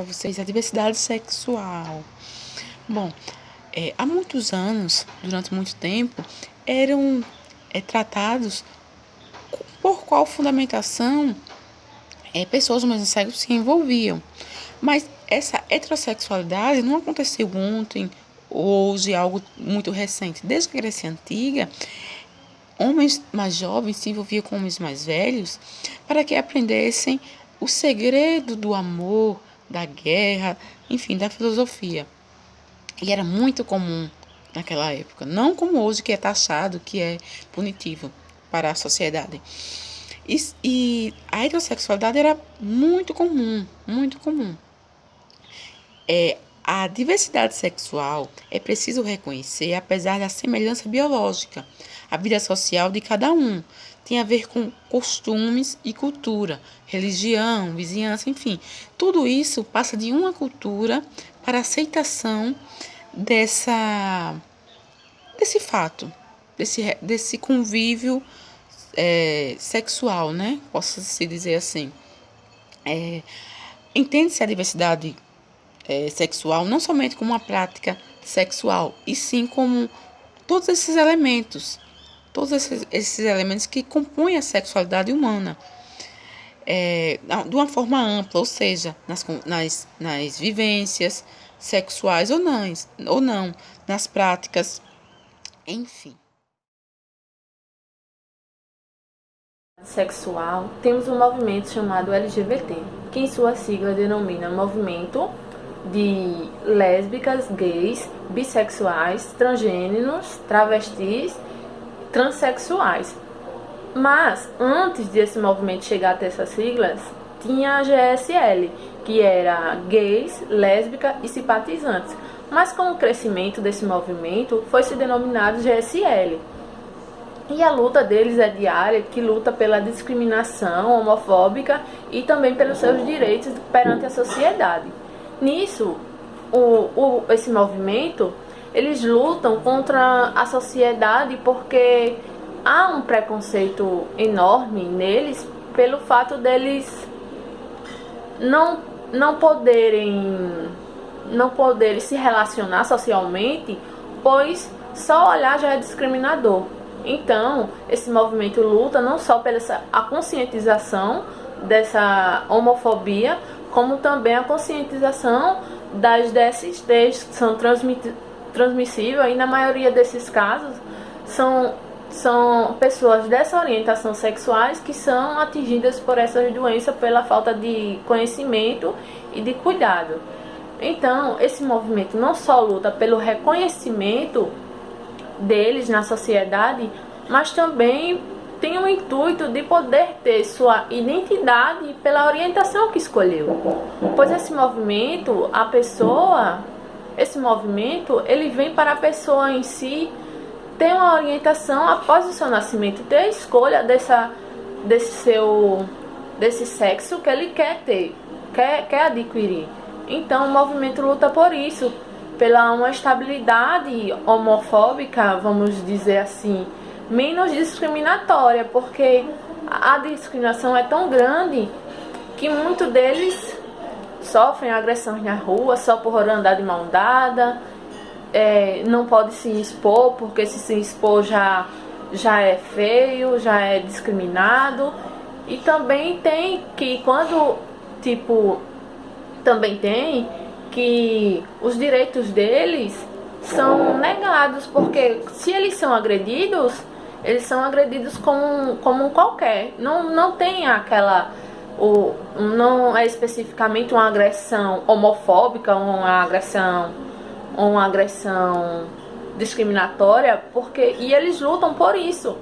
vocês a diversidade sexual. Bom, há muitos anos, durante muito tempo, eram tratados por qual fundamentação pessoas do mesmo sexo se envolviam. Mas essa heterossexualidade não aconteceu ontem, hoje, algo muito recente. Desde a Grécia Antiga, homens mais jovens se envolviam com homens mais velhos para que aprendessem o segredo do amor, da guerra, enfim, da filosofia. E era muito comum naquela época, não como hoje, que é taxado, que é punitivo para a sociedade. E a heterossexualidade era muito comum, muito comum. A diversidade sexual é preciso reconhecer, apesar da semelhança biológica. A vida social de cada um tem a ver com costumes e cultura, religião, vizinhança, enfim. Tudo isso passa de uma cultura para a aceitação desse fato, desse convívio sexual, né? Posso-se dizer assim. Entende-se a diversidade sexual não somente como uma prática sexual, e sim como todos esses elementos que compõem a sexualidade humana, de uma forma ampla, ou seja, nas vivências sexuais ou não, nas práticas, enfim. Sexual, temos um movimento chamado LGBT, que em sua sigla denomina Movimento de Lésbicas, Gays, Bissexuais, Transgêneros, Travestis, Transsexuais. Mas, antes desse movimento chegar até essas siglas, tinha a GSL, que era Gays, Lésbica e Simpatizantes. Mas com o crescimento desse movimento, foi se denominado GSL. E a luta deles é diária, que luta pela discriminação homofóbica e também pelos seus direitos perante a sociedade. Nisso, esse movimento, eles lutam contra a sociedade porque há um preconceito enorme neles pelo fato deles não poderem se relacionar socialmente, pois só olhar já é discriminador. Então, esse movimento luta não só pela a conscientização dessa homofobia, como também a conscientização das DSTs, que são transmissíveis, e na maioria desses casos são pessoas dessa orientação sexuais que são atingidas por essas doenças pela falta de conhecimento e de cuidado. Então, esse movimento não só luta pelo reconhecimento deles na sociedade, mas também tem o intuito de poder ter sua identidade pela orientação que escolheu. Pois esse movimento, ele vem para a pessoa em si ter uma orientação após o seu nascimento, ter a escolha desse sexo que ele quer ter, quer adquirir. Então o movimento luta por isso, pela uma estabilidade homofóbica, vamos dizer assim, menos discriminatória, porque a discriminação é tão grande que muitos deles sofrem agressões na rua só por andar de mão dada, não pode se expor, porque se expor já é feio, já é discriminado. E também tem que que os direitos deles são negados, porque se eles são agredidos como um qualquer. Não tem não é especificamente uma agressão homofóbica, uma agressão discriminatória, e eles lutam por isso,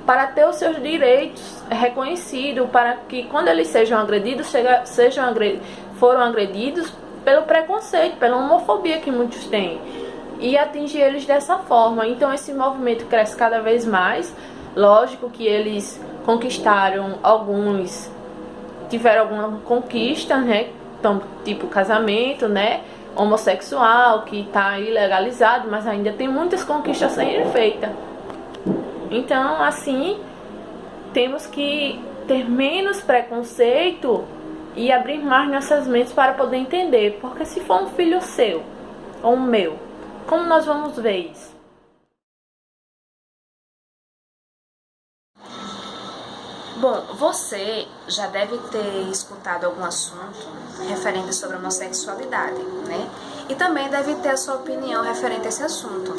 para ter os seus direitos reconhecidos, para que quando eles sejam agredidos, foram agredidos pelo preconceito, pela homofobia que muitos têm, e atingir eles dessa forma. Então esse movimento cresce cada vez mais. Lógico que eles conquistaram alguns, tiveram alguma conquista, né? Então, tipo casamento, né? Homossexual, que está ilegalizado, mas ainda tem muitas conquistas a serem feitas. Então, assim, temos que ter menos preconceito e abrir mais nossas mentes para poder entender, porque se for um filho seu ou um meu, como nós vamos ver isso? Bom, você já deve ter escutado algum assunto referente sobre a homossexualidade, né? E também deve ter a sua opinião referente a esse assunto.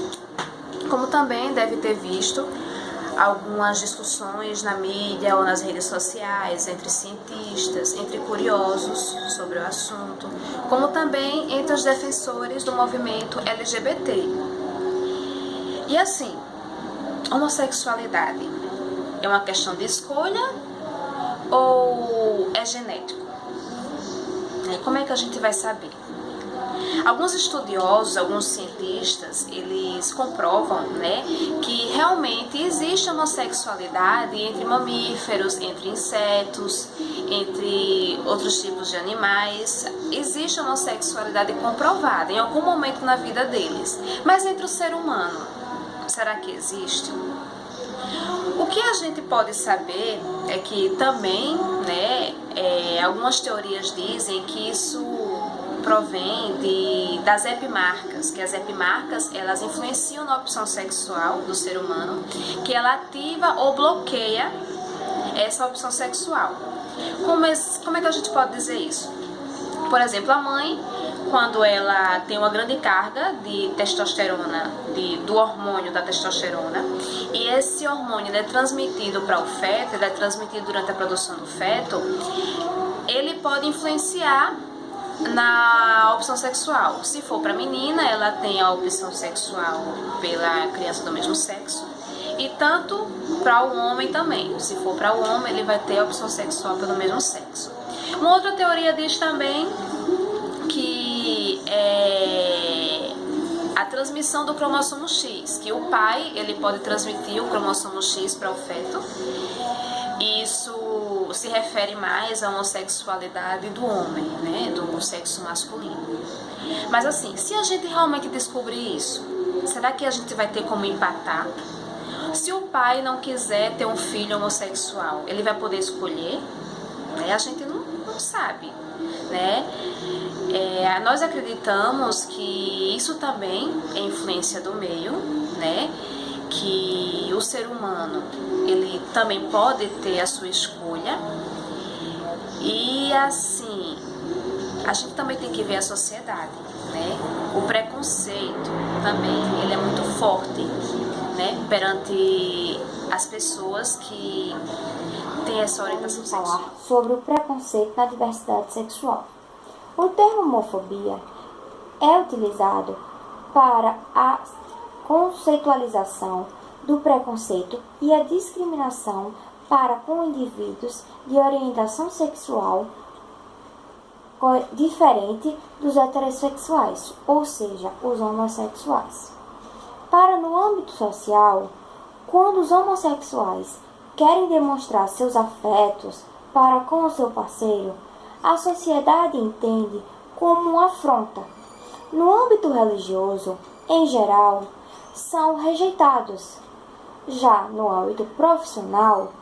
Como também deve ter visto algumas discussões na mídia ou nas redes sociais entre cientistas, entre curiosos sobre o assunto, como também entre os defensores do movimento LGBT. E assim, homossexualidade é uma questão de escolha ou é genético? Como é que a gente vai saber? Alguns estudiosos, alguns cientistas, eles comprovam, né, que realmente existe homossexualidade entre mamíferos, entre insetos, entre outros tipos de animais. Existe homossexualidade comprovada em algum momento na vida deles. Mas entre o ser humano, será que existe? O que a gente pode saber é que também, né, algumas teorias dizem que isso provém das epimarcas, que as epimarcas elas influenciam na opção sexual do ser humano, que ela ativa ou bloqueia essa opção sexual. Como é que a gente pode dizer isso? Por exemplo, a mãe, quando ela tem uma grande carga de testosterona, do hormônio da testosterona, e esse hormônio é transmitido para o feto, ele é transmitido durante a produção do feto, ele pode influenciar na opção sexual. Se for para a menina, ela tem a opção sexual pela criança do mesmo sexo, e tanto para o homem também. Se for para o homem, ele vai ter a opção sexual pelo mesmo sexo. Uma outra teoria diz também que a transmissão do cromossomo X, que o pai ele pode transmitir o cromossomo X para o feto. Isso se refere mais à homossexualidade do homem, né, do sexo masculino. Mas assim, se a gente realmente descobrir isso, será que a gente vai ter como empatar? Se o pai não quiser ter um filho homossexual, ele vai poder escolher? A gente não sabe, né? Nós acreditamos que isso também é influência do meio, né? Que o ser humano ele também pode ter a sua escolha. E assim, a gente também tem que ver a sociedade, né? O preconceito também ele é muito forte, né? Perante as pessoas que têm essa orientação sexual. Falar sobre o preconceito na diversidade sexual. O termo homofobia é utilizado para a conceitualização do preconceito e a discriminação para com indivíduos de orientação sexual diferente dos heterossexuais, ou seja, os homossexuais. Para no âmbito social, quando os homossexuais querem demonstrar seus afetos para com o seu parceiro, a sociedade entende como uma afronta. No âmbito religioso, em geral, são rejeitados. Já no âmbito profissional,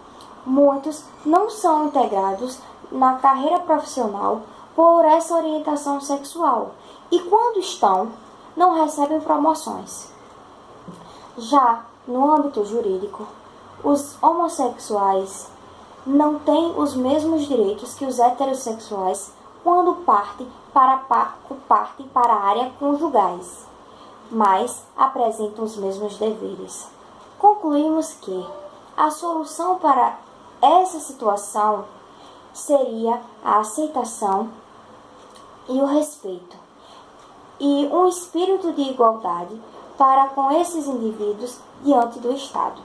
muitos não são integrados na carreira profissional por essa orientação sexual e, quando estão, não recebem promoções. Já no âmbito jurídico, os homossexuais não têm os mesmos direitos que os heterossexuais quando partem para a área conjugais, mas apresentam os mesmos deveres. Concluímos que a solução para essa situação seria a aceitação e o respeito, e um espírito de igualdade para com esses indivíduos diante do Estado.